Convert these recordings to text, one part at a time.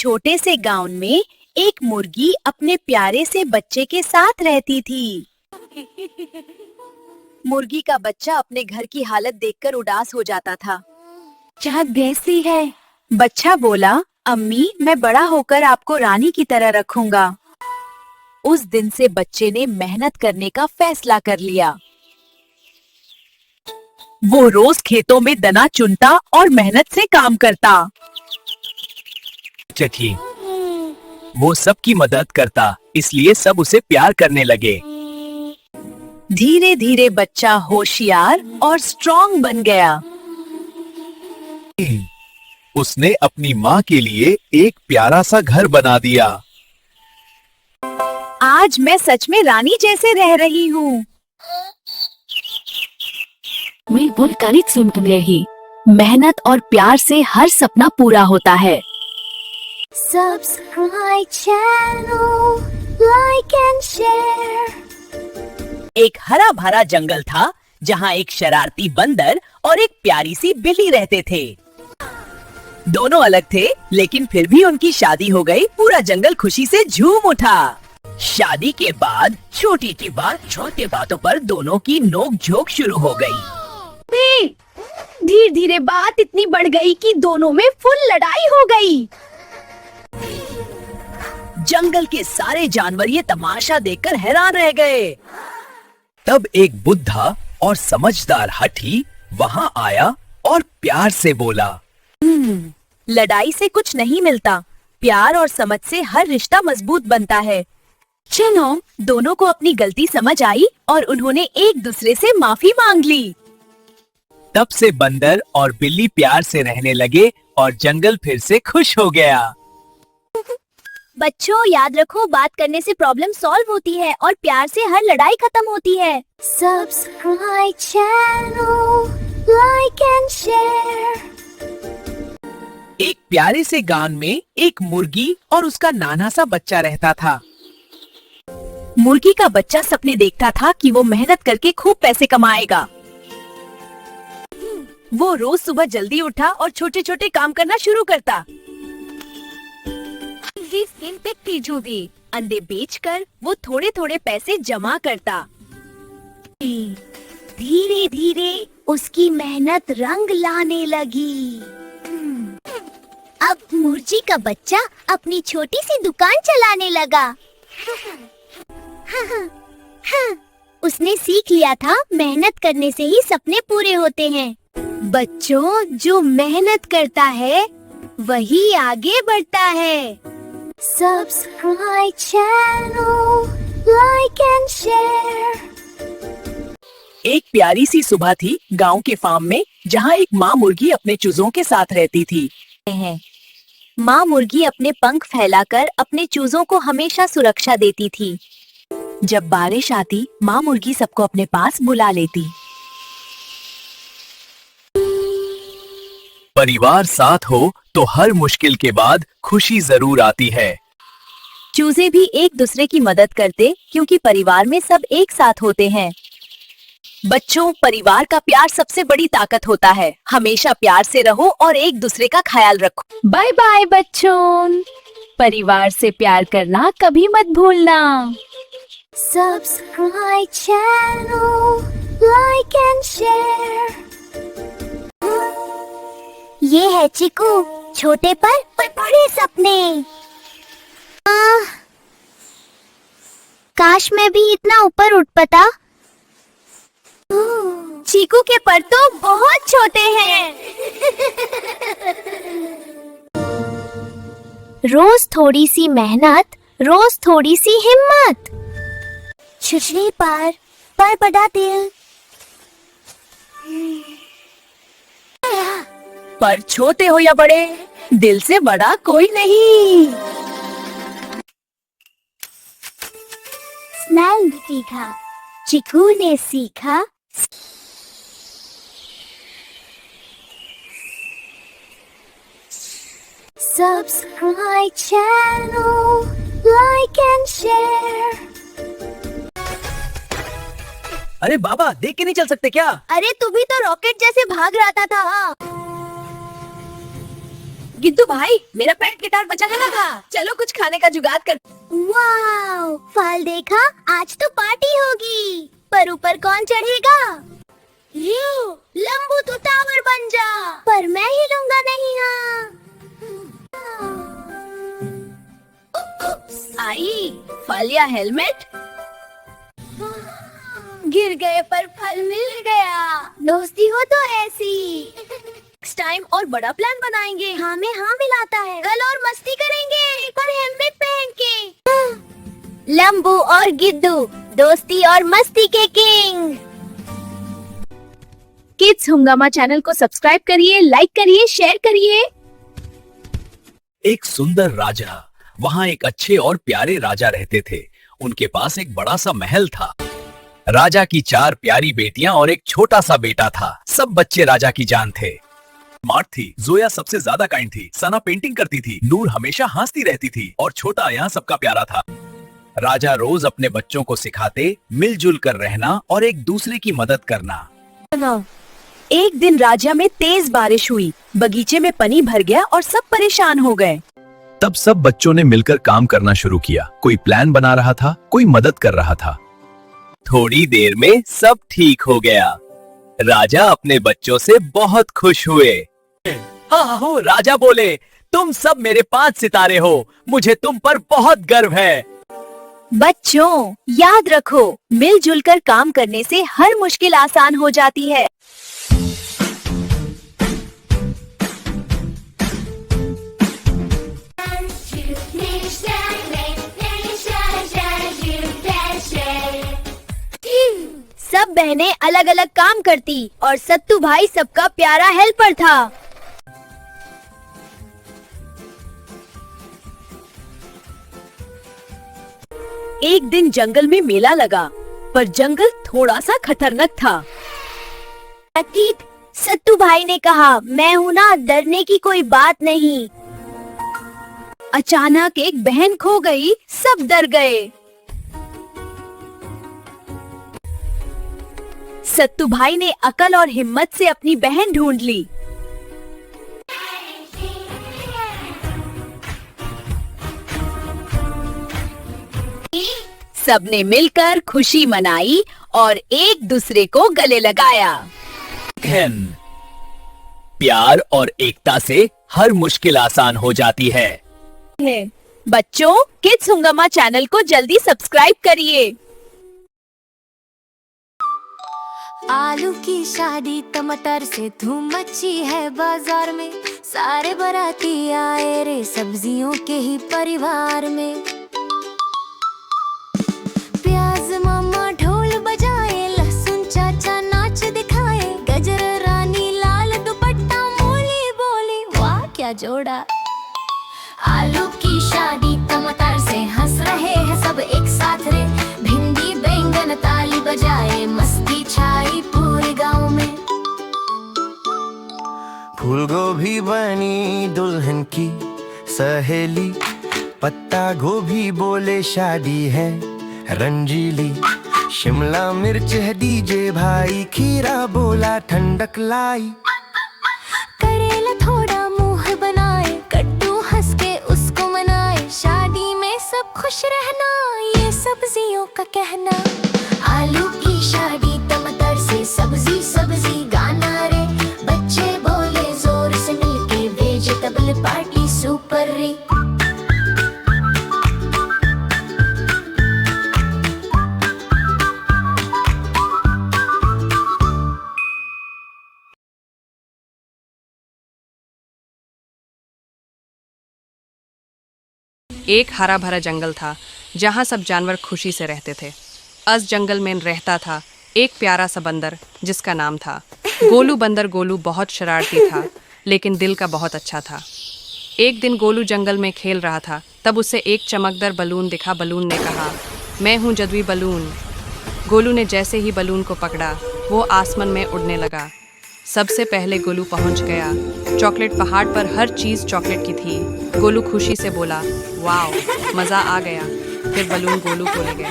छोटे से गांव में एक मुर्गी अपने प्यारे से बच्चे के साथ रहती थी। मुर्गी का बच्चा अपने घर की हालत देखकर उदास हो जाता था। चाहत कैसी है? बच्चा बोला, अम्मी, मैं बड़ा होकर आपको रानी की तरह रखूंगा। उस दिन से बच्चे ने मेहनत करने का फैसला कर लिया। वो रोज खेतों में दाना चुनता और मेहनत से काम करता। थी वो सबकी मदद करता, इसलिए सब उसे प्यार करने लगे। धीरे धीरे बच्चा होशियार और स्ट्रॉन्ग बन गया। उसने अपनी माँ के लिए एक प्यारा सा घर बना दिया। आज मैं सच में रानी जैसे रह रही हूँ। मैं बुनकरी सुन रही। मेहनत और प्यार से हर सपना पूरा होता है। Subscribe channel, like and share. एक हरा भरा जंगल था जहाँ एक शरारती बंदर और एक प्यारी सी बिल्ली रहते थे। दोनों अलग थे, लेकिन फिर भी उनकी शादी हो गई। पूरा जंगल खुशी से झूम उठा। शादी के बाद छोटी सी बात छोटे बातों पर दोनों की नोक झोंक शुरू हो गई। धीरे धीरे बात इतनी बढ़ गई कि दोनों में फुल लड़ाई हो गई। जंगल के सारे जानवर ये तमाशा देखकर हैरान रह गए। तब एक बुद्धा और समझदार हाथी वहाँ आया और प्यार से बोला, लड़ाई से कुछ नहीं मिलता, प्यार और समझ से हर रिश्ता मजबूत बनता है। चलो, दोनों को अपनी गलती समझ आई और उन्होंने एक दूसरे से माफी मांग ली। तब से बंदर और बिल्ली प्यार से रहने लगे और जंगल फिर से खुश हो गया। बच्चों, याद रखो, बात करने से प्रॉब्लम सॉल्व होती है और प्यार से हर लड़ाई खत्म होती है। Subscribe channel, like and share. एक प्यारे से गांव में एक मुर्गी और उसका नाना सा बच्चा रहता था। मुर्गी का बच्चा सपने देखता था कि वो मेहनत करके खूब पैसे कमाएगा। वो रोज सुबह जल्दी उठा और छोटे छोटे काम करना शुरू करता। अंडे बेचकर वो थोड़े थोड़े पैसे जमा करता। धीरे धीरे उसकी मेहनत रंग लाने लगी। अब मुर्गी का बच्चा अपनी छोटी सी दुकान चलाने लगा। उसने सीख लिया था, मेहनत करने से ही सपने पूरे होते हैं। बच्चों, जो मेहनत करता है वही आगे बढ़ता है। Subscribe channel, like and share. एक प्यारी सी सुबह थी गांव के फार्म में, जहां एक माँ मुर्गी अपने चूजों के साथ रहती थी। माँ मुर्गी अपने पंख फैलाकर अपने चूजों को हमेशा सुरक्षा देती थी। जब बारिश आती, माँ मुर्गी सबको अपने पास बुला लेती। परिवार साथ हो तो हर मुश्किल के बाद खुशी जरूर आती है। चूजे भी एक दूसरे की मदद करते, क्योंकि परिवार में सब एक साथ होते हैं। बच्चों, परिवार का प्यार सबसे बड़ी ताकत होता है। हमेशा प्यार से रहो और एक दूसरे का ख्याल रखो। बाय बाय बच्चों। परिवार से प्यार करना कभी मत भूलना। Subscribe channel, like and share. ये है चिकू, छोटे पर बड़े सपने। काश मैं भी इतना ऊपर उठ पाता। चीकू के पर तो बहुत छोटे हैं। रोज थोड़ी सी मेहनत, रोज थोड़ी सी हिम्मत। छोटे पर बड़ा दिल। पर छोटे हो या बड़े, दिल से बड़ा कोई नहीं। स्नेल ने सीखा, चिकू ने सीखा। Subscribe channel, like and share. अरे बाबा, देख के नहीं चल सकते क्या? अरे तू भी तो रॉकेट जैसे भाग रहा था। गिद्दू भाई, मेरा पेट गिटार बचा है लगा। चलो कुछ खाने का जुगाड़ कर। वाव, फल देखा, आज तो पार्टी होगी। पर ऊपर कौन चढ़ेगा? लंबू तू टावर बन जा। पर मैं हिलूंगा नहीं। आई, फल या हेलमेट? गिर गए पर फल मिल गया। दोस्ती हो तो ऐसी। नेक्स्ट टाइम और बड़ा प्लान बनाएंगे। हाँ में हाँ मिलाता है। कल और मस्ती करेंगे पर हेलमेट पहन के। लंबू और गिद्दू, दोस्ती और मस्ती के किंग। किड्स हंगामा चैनल को सब्सक्राइब करिए, लाइक करिए, शेयर करिए। एक सुंदर राजा, वहाँ एक अच्छे और प्यारे राजा रहते थे। उनके पास एक बड़ा सा महल था। राजा की 4 प्यारी बेटियां और एक छोटा सा बेटा था। सब बच्चे राजा की जान थे। स्मार्ट थी, जोया सबसे ज्यादा काइंड थी, सना पेंटिंग करती थी, नूर हमेशा हंसती रहती थी और छोटा यहाँ सबका प्यारा था। राजा रोज अपने बच्चों को सिखाते मिलजुल कर रहना और एक दूसरे की मदद करना। एक दिन राज्य में तेज बारिश हुई, बगीचे में पानी भर गया और सब परेशान हो गए। तब सब बच्चों ने मिलकर काम करना शुरू किया। कोई प्लान बना रहा था, कोई मदद कर रहा था। थोड़ी देर में सब ठीक हो गया। राजा अपने बच्चों से बहुत खुश हुए। हाँ हो, राजा बोले, तुम सब मेरे 5 सितारे हो, मुझे तुम पर बहुत गर्व है। बच्चों, याद रखो, मिलजुल कर काम करने से हर मुश्किल आसान हो जाती है। सब बहनें अलग अलग काम करती और सत्तू भाई सबका प्यारा हेल्पर था। एक दिन जंगल में मेला लगा, पर जंगल थोड़ा सा खतरनाक था। सत्तू भाई ने कहा, मैं हूँ ना, डरने की कोई बात नहीं। अचानक एक बहन खो गई, सब डर गए। सत्तू भाई ने अकल और हिम्मत से अपनी बहन ढूंढ ली। सबने मिलकर खुशी मनाई और एक दूसरे को गले लगाया। प्यार और एकता से हर मुश्किल आसान हो जाती है। बच्चों, किड्स हंगामा चैनल को जल्दी सब्सक्राइब करिए। आलू की शादी टमाटर से धूम मची है बाजार में। सारे बाराती आए रे सब्जियों के ही परिवार में। प्याज मामा ढोल बजाए, लहसुन चाचा नाच दिखाए, गजर रानी लाल दुपट्टा, मूली बोली वाह क्या जोड़ा। आलू की शादी टमाटर से हंस रहे हैं सब एक साथ रे। भिंडी बैंगन ताली बजाए, मस्ती छाई पूरे गांव में। फूल गोभी बनी दुल्हन की सहेली, पत्ता गोभी बोले शादी है रंजीली। शिमला मिर्च है डीजे भाई, खीरा बोला ठंडक लाई। करेला थोड़ा मुंह बनाए, कद्दू हंस के उसको मनाए। शादी में सब खुश रहना, ये सब्जियों का कहना। आलू की शादी टमाटर से सब्जी सब्जी गाना रे। बच्चे बोले जोर से मिलके, वेजिटेबल पार्टी सुपर रे। एक हरा भरा जंगल था जहाँ सब जानवर खुशी से रहते थे। उस जंगल में रहता था एक प्यारा सा बंदर जिसका नाम था गोलू। बंदर गोलू बहुत शरारती था, लेकिन दिल का बहुत अच्छा था। एक दिन गोलू जंगल में खेल रहा था, तब उसे एक चमकदार बलून दिखा। बलून ने कहा, मैं हूँ जादुई बलून। गोलू ने जैसे ही बलून को पकड़ा, वो आसमान में उड़ने लगा। सबसे पहले गोलू पहुंच गया। चॉकलेट पहाड़ पर हर चीज़ चॉकलेट की थी। गोलू खुशी से बोला, वाओ, मज़ा आ गया। फिर बलून गोलू को ले गया।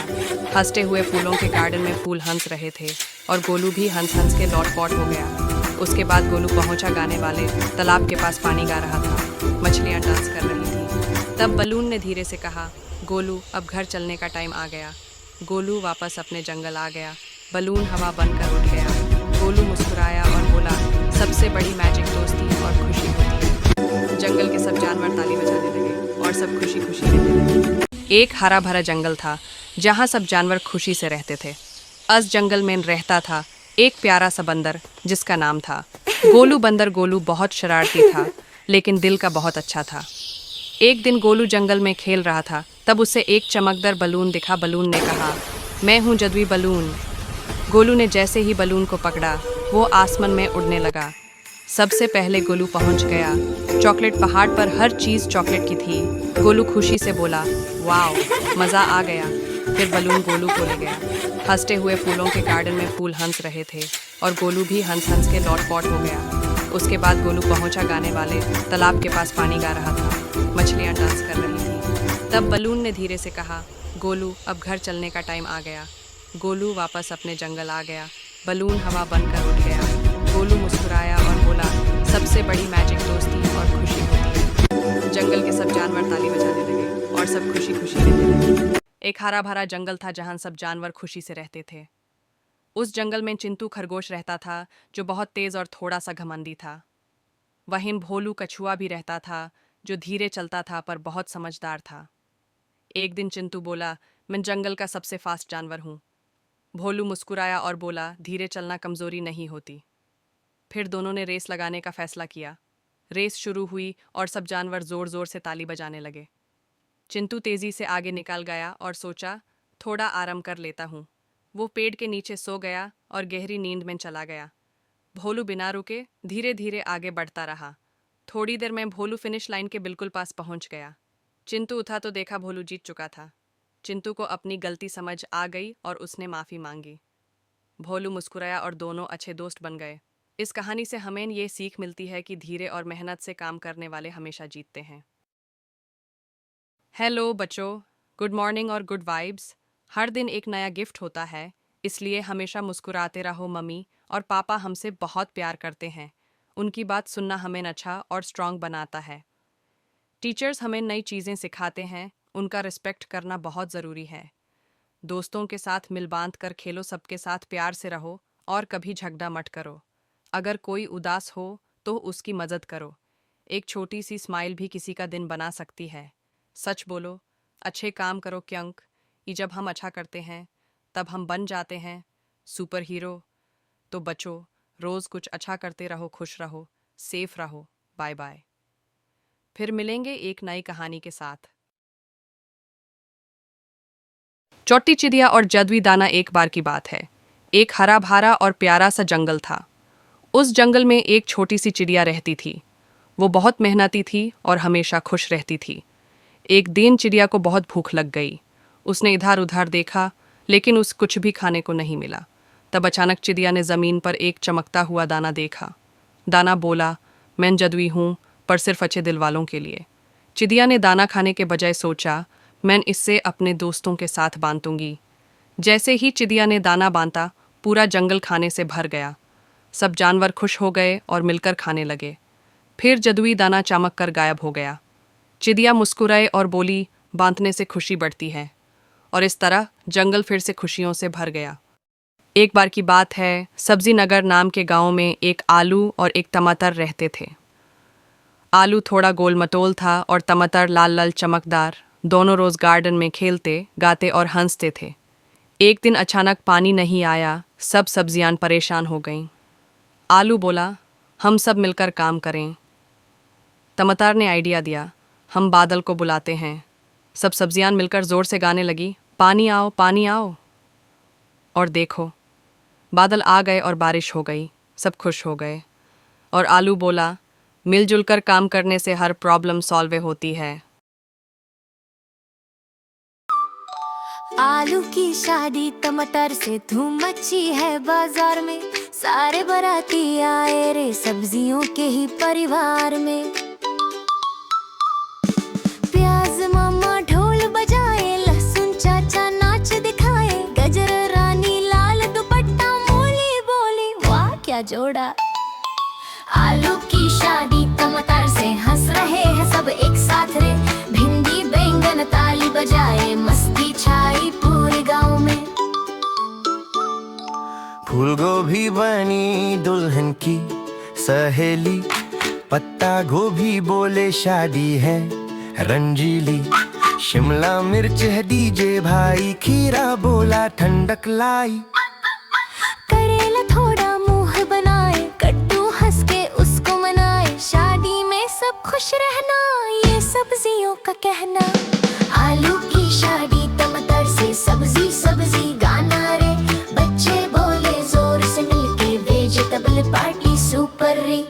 हंसते हुए फूलों के गार्डन में फूल हंस रहे थे और गोलू भी हंस हंस के लौटपॉट हो गया। उसके बाद गोलू पहुंचा गाने वाले तालाब के पास पानी गा रहा था। मछलियाँ डांस कर रही थीं। तब बलून ने धीरे से कहा, गोलू अब घर चलने का टाइम आ गया। गोलू वापस अपने जंगल आ गया। बलून हवा बनकर उठ गया। गोलू मुस्कुराया और बोला, सबसे बड़ी मैजिक दोस्ती और खुशी होती है। जंगल के सब जानवर ताली बजाने लगे और सब खुशी खुशी रहने लगे। एक हरा भरा जंगल था जहाँ सब जानवर खुशी से रहते थे। उस जंगल में रहता था एक प्यारा सा बंदर जिसका नाम था गोलू। बंदर गोलू बहुत शरारती था लेकिन दिल का बहुत अच्छा था। एक दिन गोलू जंगल में खेल रहा था, तब उसे एक चमकदार बलून दिखा। बलून ने कहा, मैं हूँ जादुई बलून। गोलू ने जैसे ही बलून को पकड़ा, वो आसमान में उड़ने लगा। सबसे पहले गोलू पहुंच गया चॉकलेट पहाड़ पर। हर चीज़ चॉकलेट की थी। गोलू खुशी से बोला, वाओ, मज़ा आ गया। फिर बलून गोलू को ले गया। हंसते हुए फूलों के गार्डन में फूल हंस रहे थे और गोलू भी हंस हंस के लौटपौट हो गया। उसके बाद गोलू पहुंचा गाने वाले तालाब के पास। पानी गा रहा था, मछलियाँ डांस कर रही थीं। तब बलून ने धीरे से कहा, गोलू अब घर चलने का टाइम आ गया। गोलू वापस अपने जंगल आ गया। बलून हवा बनकर उठ गया। गोलू मुस्कुराया और बोला, सबसे बड़ी मैजिक दोस्ती और खुशी होती है। जंगल के सब जानवर ताली बजाने लगे और सब खुशी खुशी रहने लगे। एक हरा भरा जंगल था जहाँ सब जानवर खुशी से रहते थे। उस जंगल में चिंटू खरगोश रहता था जो बहुत तेज और थोड़ा सा घमंडी था। वहीं भोलू कछुआ भी रहता था जो धीरे चलता था पर बहुत समझदार था। एक दिन चिंटू बोला, मैं जंगल का सबसे फास्ट जानवर हूँ। भोलू मुस्कुराया और बोला, धीरे चलना कमजोरी नहीं होती। फिर दोनों ने रेस लगाने का फैसला किया। रेस शुरू हुई और सब जानवर जोर जोर से ताली बजाने लगे। चिंटू तेजी से आगे निकल गया और सोचा, थोड़ा आराम कर लेता हूँ। वो पेड़ के नीचे सो गया और गहरी नींद में चला गया। भोलू बिना रुके धीरे धीरे आगे बढ़ता रहा। थोड़ी देर में भोलू फिनिश लाइन के बिल्कुल पास पहुंच गया। चिंटू उठा तो देखा भोलू जीत चुका था। चिंटू को अपनी गलती समझ आ गई और उसने माफ़ी मांगी। भोलू मुस्कुराया और दोनों अच्छे दोस्त बन गए। इस कहानी से हमें ये सीख मिलती है कि धीरे और मेहनत से काम करने वाले हमेशा जीतते हैं। हेलो बच्चों, गुड मॉर्निंग और गुड वाइब्स। हर दिन एक नया गिफ्ट होता है, इसलिए हमेशा मुस्कुराते रहो। मम्मी और पापा हमसे बहुत प्यार करते हैं। उनकी बात सुनना हमें अच्छा और स्ट्रांग बनाता है। टीचर्स हमें नई चीज़ें सिखाते हैं, उनका रिस्पेक्ट करना बहुत ज़रूरी है। दोस्तों के साथ मिल बांध कर खेलो, सबके साथ प्यार से रहो और कभी झगड़ा मत करो। अगर कोई उदास हो तो उसकी मदद करो। एक छोटी सी स्माइल भी किसी का दिन बना सकती है। सच बोलो, अच्छे काम करो क्योंकि जब हम अच्छा करते हैं तब हम बन जाते हैं सुपर हीरो। तो बच्चों, रोज़ कुछ अच्छा करते रहो, खुश रहो, सेफ रहो। Bye bye. फिर मिलेंगे एक नई कहानी के साथ। छोटी चिड़िया और जादुई दाना। एक बार की बात है, एक हरा भरा और प्यारा सा जंगल था। उस जंगल में एक छोटी सी चिड़िया रहती थी। वो बहुत मेहनती थी और हमेशा खुश रहती थी। एक दिन चिड़िया को बहुत भूख लग गई। उसने इधर उधर देखा लेकिन उस कुछ भी खाने को नहीं मिला। तब अचानक चिड़िया ने ज़मीन पर एक चमकता हुआ दाना देखा। दाना बोला, मैं जादुई हूँ पर सिर्फ अच्छे दिल वालों के लिए। चिड़िया ने दाना खाने के बजाय सोचा, मैं इससे अपने दोस्तों के साथ बांटूंगी। जैसे ही चिड़िया ने दाना बांटा, पूरा जंगल खाने से भर गया। सब जानवर खुश हो गए और मिलकर खाने लगे। फिर जादुई दाना चमक कर गायब हो गया। चिड़िया मुस्कुराई और बोली, बांटने से खुशी बढ़ती है। और इस तरह जंगल फिर से खुशियों से भर गया। एक बार की बात है, सब्जी नगर नाम के गांव में एक आलू और एक टमाटर रहते थे। आलू थोड़ा गोल मटोल था और टमाटर लाल लाल चमकदार। दोनों रोज गार्डन में खेलते, गाते और हंसते थे। एक दिन अचानक पानी नहीं आया, सब सब्जियां परेशान हो गईं। आलू बोला, हम सब मिलकर काम करें। टमाटर ने आइडिया दिया, हम बादल को बुलाते हैं। सब सब्जियां मिलकर जोर से गाने लगी, पानी आओ पानी आओ। और देखो, बादल आ गए और बारिश हो गई। सब खुश हो गए। और आलू बोला, मिलजुल कर काम करने से हर प्रॉब्लम सॉल्व होती है। आलू की शादी टमाटर से धूम मची है बाजार में। सारे बाराती आए रे सब्जियों के ही परिवार में। प्याज मामा ढोल बजाए, लहसुन चाचा नाच दिखाए, गजर रानी लाल दुपट्टा, मूली बोली वाह क्या जोड़ा। आलू की शादी टमाटर से हंस रहे हैं सब। साथ रे, भिंडी बैंगन ताली बजाए, मस्ती छाई पूरे गांव में। फूल गोभी बनी दुल्हन की सहेली, पत्ता गोभी बोले शादी है रंजीली, शिमला मिर्च है डीजे भाई, खीरा बोला ठंडक लाई। करेला थोड़ा मुंह बनाए, कट्टू हंस के उसको मनाए, शादी में सब खुश रहना ये सब्जियों का कहना। आलू की शादी टमाटर से, सब्जी सब्जी गाना रे, बच्चे बोले जोर से मिलके, वेजिटेबल पार्टी सुपर रे।